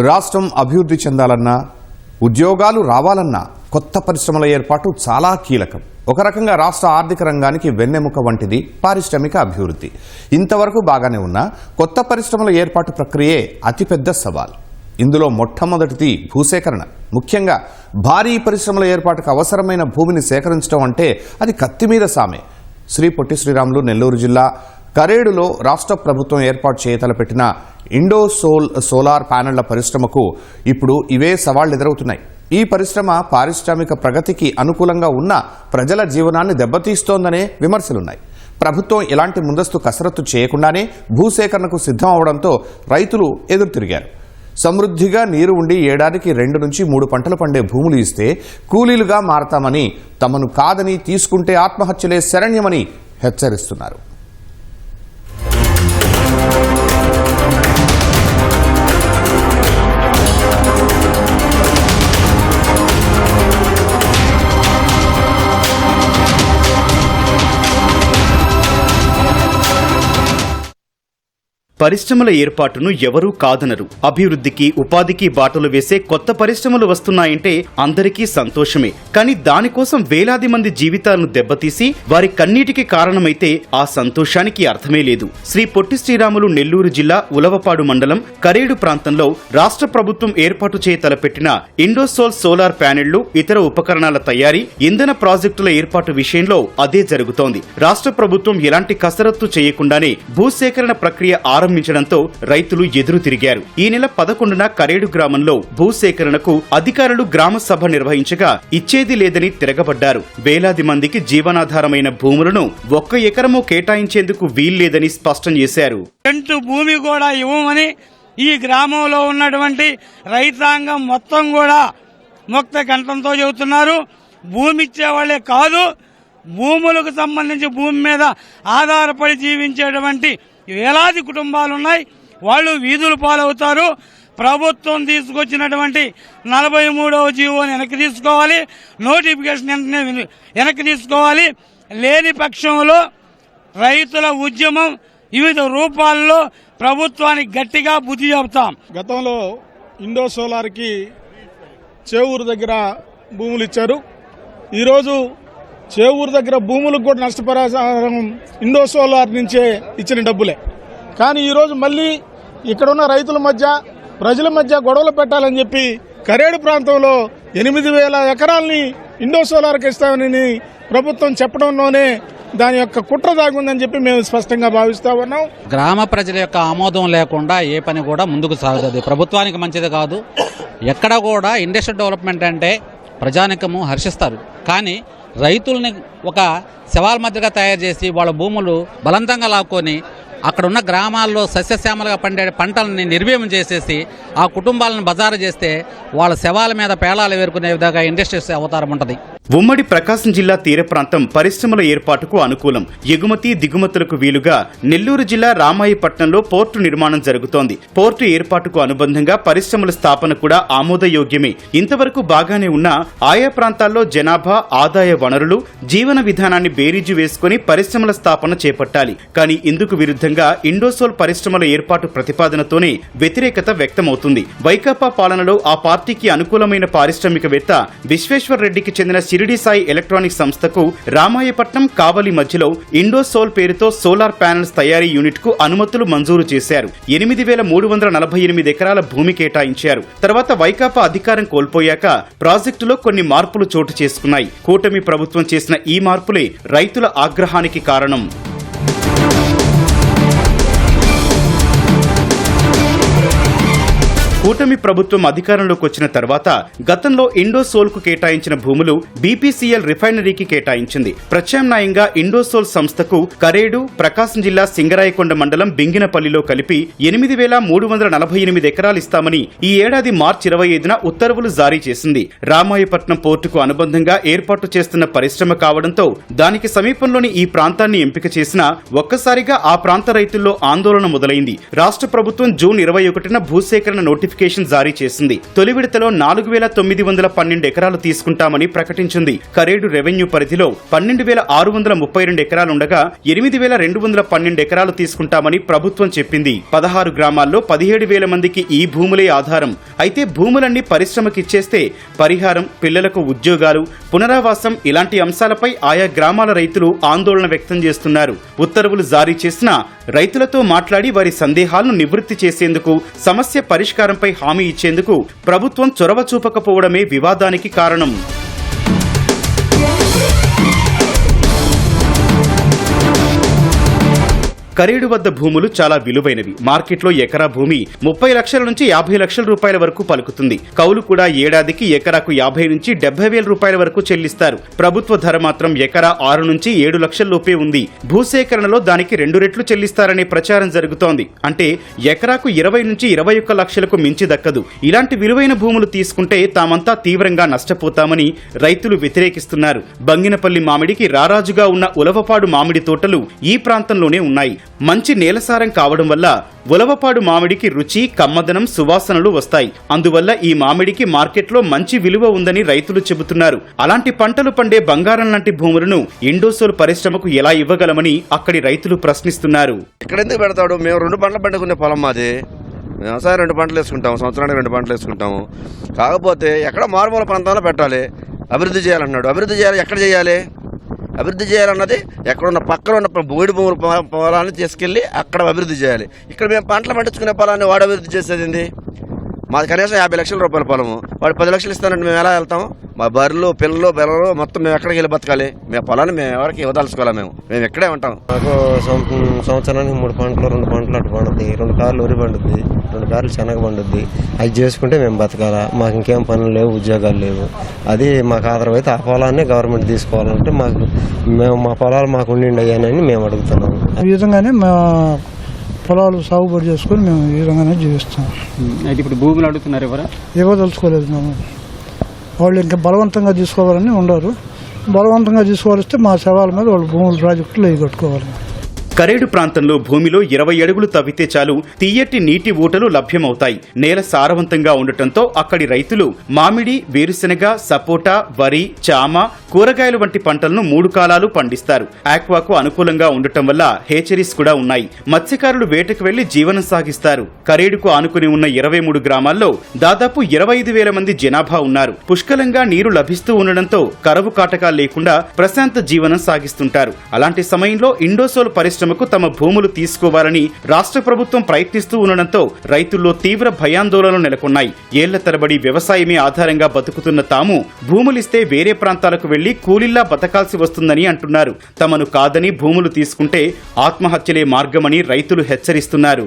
రాష్ట్రం అభివృద్ధి చెందాలన్నా ఉద్యోగాలు రావాలన్నా కొత్త పరిశ్రమల ఏర్పాటు చాలా కీలకం. ఒక రకంగా రాష్ట్ర ఆర్థిక రంగానికి వెన్నెముక వంటిది పారిశ్రామిక అభివృద్ధి. ఇంతవరకు బాగానే ఉన్నా కొత్త పరిశ్రమల ఏర్పాటు ప్రక్రియే అతిపెద్ద సవాల్. ఇందులో మొట్టమొదటిది భూసేకరణ. ముఖ్యంగా భారీ పరిశ్రమల ఏర్పాటుకు అవసరమైన భూమిని సేకరించడం అంటే అది కత్తి మీద సామే. శ్రీ పొట్టి శ్రీరాములు నెల్లూరు జిల్లా కరేడులో రాష్ట్ర ప్రభుత్వం ఏర్పాటు చేయతలపెట్టిన సోలార్ ప్యానెళ్ల పరిశ్రమకు ఇప్పుడు ఇవే సవాళ్లు ఎదురవుతున్నాయి. ఈ పరిశ్రమ పారిశ్రామిక ప్రగతికి అనుకూలంగా ఉన్న ప్రజల జీవనాన్ని దెబ్బతీస్తోందనే విమర్శలున్నాయి. ప్రభుత్వం ఎలాంటి ముందస్తు కసరత్తు చేయకుండానే భూసేకరణకు సిద్ధం అవడంతో రైతులు ఎదురు తిరిగారు. సమృద్ధిగా నీరు ఉండి ఏడాదికి 2 నుంచి 3 పంటలు పండే భూములు ఇస్తే కూలీలుగా మారతామని, తమను కాదని తీసుకుంటే ఆత్మహత్యలే శరణ్యమని హెచ్చరిస్తున్నారు. పరిశ్రమల ఏర్పాటును ఎవరూ కాదనరు. అభివృద్ధికి, ఉపాధికి బాటలు వేసే కొత్త పరిశ్రమలు వస్తున్నాయంటే అందరికీ సంతోషమే. కానీ దానికోసం వేలాది మంది జీవితాలను దెబ్బతీసి వారి కన్నీటికి కారణమైతే ఆ సంతోషానికి అర్థమే లేదు. శ్రీ పొట్టి శ్రీరాములు నెల్లూరు జిల్లా ఉలవపాడు మండలం కరేడు ప్రాంతంలో రాష్ట్ర ప్రభుత్వం ఏర్పాటు చేయ తలపెట్టిన సోలార్ ప్యానెళ్లు, ఇతర ఉపకరణాల తయారీ, ఇంధన ప్రాజెక్టుల ఏర్పాటు విషయంలో అదే జరుగుతోంది. రాష్ట్ర ప్రభుత్వం ఎలాంటి కసరత్తు చేయకుండానే భూసేకరణ ప్రక్రియ ఆరంభించడంతో రైతులు ఎదురు తిరిగారు. ఈ నెల 11న కరేడు గ్రామంలో భూసేకరణకు అధికారులు గ్రామ సభ నిర్వహించగా ఇచ్చేది లేదని తిరగబడ్డారు. వేలాది మందికి జీవనాధారమైన భూములను 1 ఎకరము కేటాయించేందుకు వీల్లేదని స్పష్టం చేశారు. భూమి కూడా ఇవ్వమని ఈ గ్రామంలో ఉన్నటువంటి రైతాంగం మొత్తం కూడా ముక్త కంఠంతో చెబుతున్నారు. భూమి ఇచ్చేవాళ్లే కాదు, భూములకు సంబంధించి భూమి మీద ఆధారపడి జీవించేటువంటి వేలాది కుటుంబాలున్నాయి. వాళ్ళు వీధులు పాలవుతారు. ప్రభుత్వం తీసుకొచ్చినటువంటి 43వ జీవోని వెనక్కి తీసుకోవాలి, నోటిఫికేషన్ వెనక్కి తీసుకోవాలి. లేని పక్షంలో రైతుల ఉద్యమం వివిధ రూపాల్లో ప్రభుత్వానికి గట్టిగా బుద్ధి చెబుతాం. గతంలో సోలార్కి చేవూరు దగ్గర భూములు ఇచ్చారు. ఈరోజు చేవూరు దగ్గర భూములకు కూడా నష్టపరిహారం సోలార్ నుంచే ఇచ్చిన డబ్బులే. కానీ ఈరోజు మళ్ళీ ఇక్కడున్న రైతుల మధ్య, ప్రజల మధ్య గొడవలు పెట్టాలని చెప్పి కరేడు ప్రాంతంలో 8,000 ఎకరాలని సోలార్కి ఇస్తామని ప్రభుత్వం చెప్పడంలోనే దాని యొక్క కుట్ర దాగుందని చెప్పి మేము స్పష్టంగా భావిస్తా ఉన్నాం. గ్రామ ప్రజల యొక్క ఆమోదం లేకుండా ఏ పని కూడా ముందుకు సాగుతుంది. ప్రభుత్వానికి మంచిది కాదు. ఎక్కడ కూడా ఇండస్ట్రియల్ డెవలప్మెంట్ అంటే ప్రజానికము హర్షిస్తారు. కానీ రైతుల్ని ఒక శవాల మధ్యగా తయారు చేసి వాళ్ళ భూములు బలవంతంగా లాక్కొని అక్కడున్న గ్రామాల్లో సస్యశ్యామలుగా పండే పంటలని నిర్వీర్యం చేసేసి ఆ కుటుంబాలను బజారు చేస్తే వాళ్ళ శవాల మీద పేలాలు వేరుకునే విధంగా ఇండస్ట్రీస్ అవతారం ఉంటుంది. ఉమ్మడి ప్రకాశం జిల్లా తీర ప్రాంతం పరిశ్రమల ఏర్పాటుకు అనుకూలం. ఎగుమతి దిగుమతులకు వీలుగా నెల్లూరు జిల్లా రామాయపట్నంలో పోర్టు నిర్మాణం జరుగుతోంది. పోర్టు ఏర్పాటుకు అనుబంధంగా పరిశ్రమల స్థాపన కూడా ఆమోదయోగ్యమే. ఇంతవరకు బాగానే ఉన్నా ఆయా ప్రాంతాల్లో జనాభా, ఆదాయ వనరులు, జీవన విధానాన్ని బేరీజు వేసుకుని పరిశ్రమల స్థాపన చేపట్టాలి. కానీ ఇందుకు విరుద్ధంగా ఇండోసోల్ పరిశ్రమల ఏర్పాటు ప్రతిపాదనతోనే వ్యతిరేకత వ్యక్తమవుతుంది. వైకాపా పాలనలో ఆ పార్టీకి అనుకూలమైన పారిశ్రామికవేత్త విశ్వేశ్వర్ రెడ్డికి చెందిన షిరిడి సాయి ఎలక్ట్రానిక్ సంస్థకు రామాయపట్నం, కావలి మధ్యలో ఇండోసోల్ పేరుతో సోలార్ ప్యానెల్స్ తయారీ యూనిట్ కు అనుమతులు మంజూరు చేశారు. 8,348 ఎకరాల భూమి కేటాయించారు. తర్వాత వైకాపా అధికారం కోల్పోయాక ప్రాజెక్టులో కొన్ని మార్పులు చోటు చేసుకున్నాయి. కూటమి ప్రభుత్వం చేసిన ఈ మార్పులే రైతుల ఆగ్రహానికి కారణం. కూటమి ప్రభుత్వం అధికారంలోకి వచ్చిన తర్వాత గతంలో ఇండోసోల్ కు కేటాయించిన భూములు బీపీసీఎల్ రిఫైనరీకి కేటాయించింది. ప్రత్యామ్నాయంగా ఇండోసోల్ సంస్థకు కరేడు, ప్రకాశం జిల్లా సింగరాయకొండ మండలం బింగినపల్లిలో కలిపి 8,348 ఎకరాలు ఇస్తామని ఈ ఏడాది మార్చి 25న ఉత్తర్వులు జారీ చేసింది. రామాయపట్నం పోర్టుకు అనుబంధంగా ఏర్పాటు చేస్తున్న పరిశ్రమ కావడంతో దానికి సమీపంలోని ఈ ప్రాంతాన్ని ఎంపిక చేసినా ఒక్కసారిగా ఆ ప్రాంత రైతుల్లో ఆందోళన మొదలైంది. రాష్ట్ర ప్రభుత్వం జూన్ 21న భూసేకరణ నోటిఫికేషన్ నోటిఫికేషన్ జారీ చేసింది. తొలి విడతలో 4,912 ఎకరాలు తీసుకుంటామని ప్రకటించింది. కరేడు రెవెన్యూ పరిధిలో 12,632 ఎకరాలుండగా 8,212 ఎకరాలు తీసుకుంటామని ప్రభుత్వం చెప్పింది. 16 గ్రామాల్లో 17,000 మందికి ఈ భూములే ఆధారం. అయితే భూములన్నీ పరిశ్రమకిచ్చేస్తే పరిహారం, పిల్లలకు ఉద్యోగాలు, పునరావాసం ఇలాంటి అంశాలపై ఆయా గ్రామాల రైతులు ఆందోళన వ్యక్తం చేస్తున్నారు. ఉత్తర్వులు జారీ చేసినా రైతులతో మాట్లాడి వారి సందేహాలను నివృత్తి చేసేందుకు, సమస్య పరిష్కారంపై హామీ ఇచ్చేందుకు ప్రభుత్వం చొరవ చూపకపోవడమే వివాదానికి కారణం. కరేడు వద్ద భూములు చాలా విలువైనవి. మార్కెట్లో ఎకరా భూమి 30 లక్షల నుంచి 50 లక్షల రూపాయల వరకు పలుకుతుంది. కౌలు కూడా ఏడాదికి ఎకరాకు 50 నుంచి 70,000 రూపాయల వరకు చెల్లిస్తారు. ప్రభుత్వ ధర మాత్రం ఎకరా 6 నుంచి 7 లక్షల లోపే ఉంది. భూసేకరణలో దానికి 2 రెట్లు చెల్లిస్తారనే ప్రచారం జరుగుతోంది. అంటే ఎకరాకు 20 నుంచి 21 లక్షలకు మించి దక్కదు. ఇలాంటి విలువైన భూములు తీసుకుంటే తామంతా తీవ్రంగా నష్టపోతామని రైతులు వ్యతిరేకిస్తున్నారు. బంగినపల్లి మామిడికి రారాజుగా ఉన్న ఉలవపాడు మామిడి తోటలు ఈ ప్రాంతంలోనే ఉన్నాయి. మంచి నేలసారం కావడం వల్ల ఉలవపాడు మామిడికి రుచి, కమ్మదనం, సువాసనలు వస్తాయి. అందువల్ల ఈ మామిడికి మార్కెట్లో మంచి విలువ ఉందని రైతులు చెబుతున్నారు. అలాంటి పంటలు పండే బంగారం లాంటి భూములను ఇండోసోల్ పరిశ్రమకు ఎలా ఇవ్వగలమని అక్కడి రైతులు ప్రశ్నిస్తున్నారు. ఎక్కడెందుకు పెడతాడు? మేము 2 పంటలు పండుకునే పొలం మాది. వ్యవసాయం 2 పంటలు వేసుకుంటాము, సంవత్సరానికి 2 పంటలు వేసుకుంటాము. కాకపోతే ఎక్కడ మారుమూల ప్రాంతాల్లో పెట్టాలి, అభివృద్ధి చేయాలన్నాడు. అభివృద్ధి చేయాలి, ఎక్కడ చేయాలి? అభివృద్ధి చేయాలన్నది ఎక్కడున్న పక్కన ఉన్న బోడి భూముల పొలాన్ని తీసుకెళ్ళి అక్కడ అభివృద్ధి చేయాలి. ఇక్కడ మేము పంటలు పండించుకునే పొలాన్ని వాడు అభివృద్ధి చేసేది ఏంది? మాది కనీసం 50 లక్షల రూపాయల పొలము, వాడు 10 లక్షలు ఇస్తానంటే మేము ఎలా వెళ్తాము? మా బర్రెలు, పిల్లలు, బెల్లలు మొత్తం మేము ఎక్కడికి వెళ్ళి బతకాలి? మేము పొలాన్ని మేము ఎవరికి ఇవ్వదలుచుకోవాలి. మేము ఎక్కడే ఉంటాం. మాకు సంవత్సరానికి 3 పంటలు, 2 పంటలు అటు పండుద్ది, 2 కార్లు వరి పండుద్ది, 2 కార్లు శనగ పండుద్ది. అది చేసుకుంటే మేము బతకాలా? మాకు ఇంకేం పనులు లేవు, ఉద్యోగాలు లేవు. అది మాకు ఆధారం అయితే ఆ పొలాన్ని గవర్నమెంట్ తీసుకోవాలంటే మా పొలాలు మాకు ఉండిండయ్యానని మేము అడుగుతున్నాము. ఈ విధంగానే మా పొలాలు సాగుబడి చేసుకొని మేము ఈ విధంగానే జీవిస్తాం. అయితే ఇప్పుడు భూములు అడుగుతున్నారు, ఇవ్వదలుచుకోలేదు మేము. వాళ్ళు ఇంకా బలవంతంగా తీసుకోవాలని ఉండరు. బలవంతంగా తీసుకోవాలిస్తే మా శవాల మీద వాళ్ళు భూముల ప్రాజెక్టులు అవి కట్టుకోవాలి. కరేడు ప్రాంతంలో భూమిలో 20 అడుగులు తవ్వితే చాలు తీయటి నీటి ఊటలు లభ్యమవుతాయి. నేల సారవంతంగా ఉండటంతో అక్కడి రైతులు మామిడి, వేరుశెనగ, సపోటా, వరి, చామ, కూరగాయలు వంటి పంటలను 3 కాలాలు పండిస్తారు. ఆక్వాకు అనుకూలంగా ఉండటం వల్ల హేచరీస్ కూడా ఉన్నాయి. మత్స్యకారులు వేటకు వెళ్లి జీవనం సాగిస్తారు. కరేడుకు ఆనుకుని ఉన్న 23 గ్రామాల్లో దాదాపు 25,000 మంది జనాభా ఉన్నారు. పుష్కలంగా నీరు లభిస్తూ ఉండడంతో కరువు కాటకాలు లేకుండా ప్రశాంత జీవనం సాగిస్తుంటారు. అలాంటి సమయంలో ఇండోసోల్ పరిశ్రమకు తమ భూములు తీసుకోవాలని రాష్ట్ర ప్రభుత్వం ప్రయత్నిస్తూ ఉండడంతో రైతుల్లో తీవ్ర భయాందోళనలు నెలకొన్నాయి. ఏళ్ల తరబడి వ్యవసాయమే ఆధారంగా బతుకుతున్న తాము భూములిస్తే వేరే ప్రాంతాలకు వెళ్లి కూలీల్లా బతకాల్సి వస్తుందని అంటున్నారు. తమను కాదని భూములు తీసుకుంటే ఆత్మహత్యలే మార్గమని రైతులు హెచ్చరిస్తున్నారు.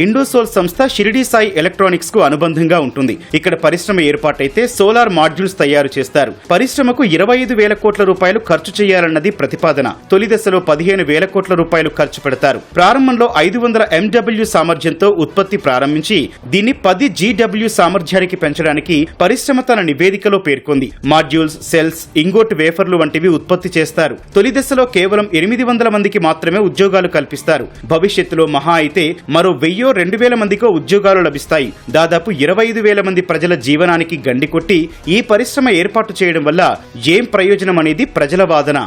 ఇండోసోల్ సంస్థ షిరిడి సాయి ఎలక్ట్రానిక్స్ కు అనుబంధంగా ఉంటుంది. ఇక్కడ పరిశ్రమ ఏర్పాటైతే సోలార్ మాడ్యూల్స్ తయారు చేస్తారు. పరిశ్రమకు 25,000 కోట్ల రూపాయలు ఖర్చు చేయాలన్నది ప్రతిపాదన. తొలి దశలో 15,000 కోట్ల రూపాయలు ఖర్చు పెడతారు. ప్రారంభంలో 500 MW సామర్థ్యంతో ఉత్పత్తి ప్రారంభించి దీన్ని 10 GW సామర్థ్యానికి పెంచడానికి పరిశ్రమ తన నివేదికలో పేర్కొంది. మాడ్యూల్స్, సెల్స్, ఇంగోట్ వేఫర్లు వంటివి ఉత్పత్తి చేస్తారు. తొలి దశలో కేవలం 800 మందికి మాత్రమే ఉద్యోగాలు కల్పిస్తారు. భవిష్యత్తులో మహా అయితే మరో 1000-2000 మందికో ఉద్యోగాలు లభిస్తాయి. దాదాపు 25,000 మంది ప్రజల జీవనానికి గండి కొట్టి ఈ పరిశ్రమ ఏర్పాటు చేయడం వల్ల ఏం ప్రయోజనం అనేది ప్రజల వాదన.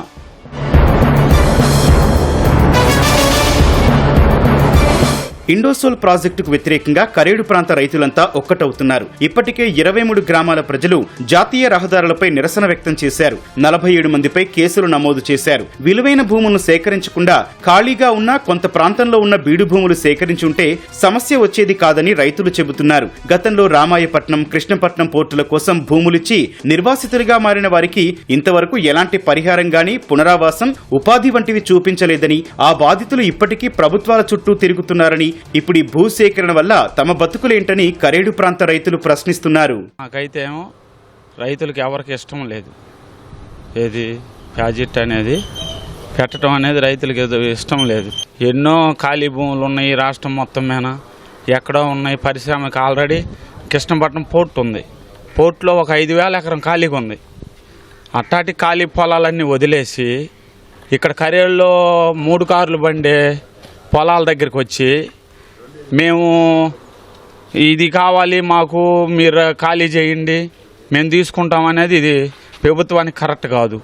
ఇండోసోల్ ప్రాజెక్టుకు వ్యతిరేకంగా కరేడు ప్రాంత రైతులంతా ఒక్కటవుతున్నారు. ఇప్పటికే 23 గ్రామాల ప్రజలు జాతీయ రహదారులపై నిరసన వ్యక్తం చేశారు. 47 మందిపై కేసులు నమోదు చేశారు. విలువైన భూములను సేకరించకుండా ఖాళీగా ఉన్న కొంత ప్రాంతంలో ఉన్న బీడు భూములు సేకరించుంటే సమస్య వచ్చేది కాదని రైతులు చెబుతున్నారు. గతంలో రామాయపట్నం, కృష్ణపట్నం పోర్టుల కోసం భూములిచ్చి నిర్వాసితులుగా మారిన వారికి ఇంతవరకు ఎలాంటి పరిహారం గాని, పునరావాసం, ఉపాధి వంటివి చూపించలేదని, ఆ బాధితులు ఇప్పటికీ ప్రభుత్వాల చుట్టూ తిరుగుతున్నారని, ఇప్పుడు ఈ భూసేకరణ వల్ల తమ బతుకులేంటని కరేడు ప్రాంత రైతులు ప్రశ్నిస్తున్నారు. నాకైతే ఏమో రైతులకు ఎవరికి ఇష్టం లేదు. ఏది ప్రాజెక్ట్ అనేది పెట్టడం అనేది రైతులకు ఇష్టం లేదు. ఎన్నో ఖాళీ భూములు ఉన్నాయి రాష్ట్రం మొత్తం మీద. ఎక్కడో ఉన్నాయి. పరిశ్రమకి ఆల్రెడీ కృష్ణపట్నం పోర్ట్ ఉంది. పోర్టులో ఒక 5,000 ఎకరం ఖాళీగా ఉంది. అట్టాటి ఖాళీ పొలాలన్నీ వదిలేసి ఇక్కడ కరేళ్ళలో 3 కార్లు బండి పొలాల దగ్గరికి వచ్చి మేము ఇది కావాలి మాకు మీరు ఖాళీ చేయండి మేము తీసుకుంటాం అనేది ఇది ప్రభుత్వానికి కరెక్ట్ కాదు.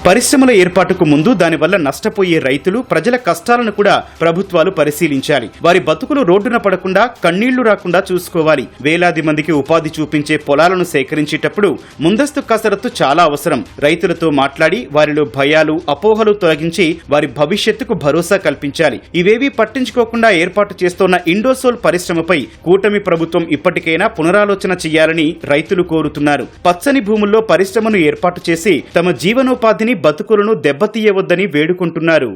పరిశ్రమల ఏర్పాటుకు ముందు దానివల్ల నష్టపోయే రైతులు, ప్రజల కష్టాలను కూడా ప్రభుత్వాలు పరిశీలించాలి. వారి బతుకులు రోడ్డున పడకుండా, కన్నీళ్లు రాకుండా చూసుకోవాలి. వేలాది మందికి ఉపాధి చూపించే పొలాలను సేకరించేటప్పుడు ముందస్తు కసరత్తు చాలా అవసరం. రైతులతో మాట్లాడి వారిలో భయాలు, అపోహలు తొలగించి వారి భవిష్యత్తుకు భరోసా కల్పించాలి. ఇవేవీ పట్టించుకోకుండా ఏర్పాటు చేస్తోన్న ఇండోసోల్ పరిశ్రమపై కూటమి ప్రభుత్వం ఇప్పటికైనా పునరాలోచన చేయాలని రైతులు కోరుతున్నారు. పచ్చని భూముల్లో పరిశ్రమను ఏర్పాటు చేసి తమ జీవనోపాధిని, బతుకులను దెబ్బతీయవద్దని వేడుకుంటున్నారు.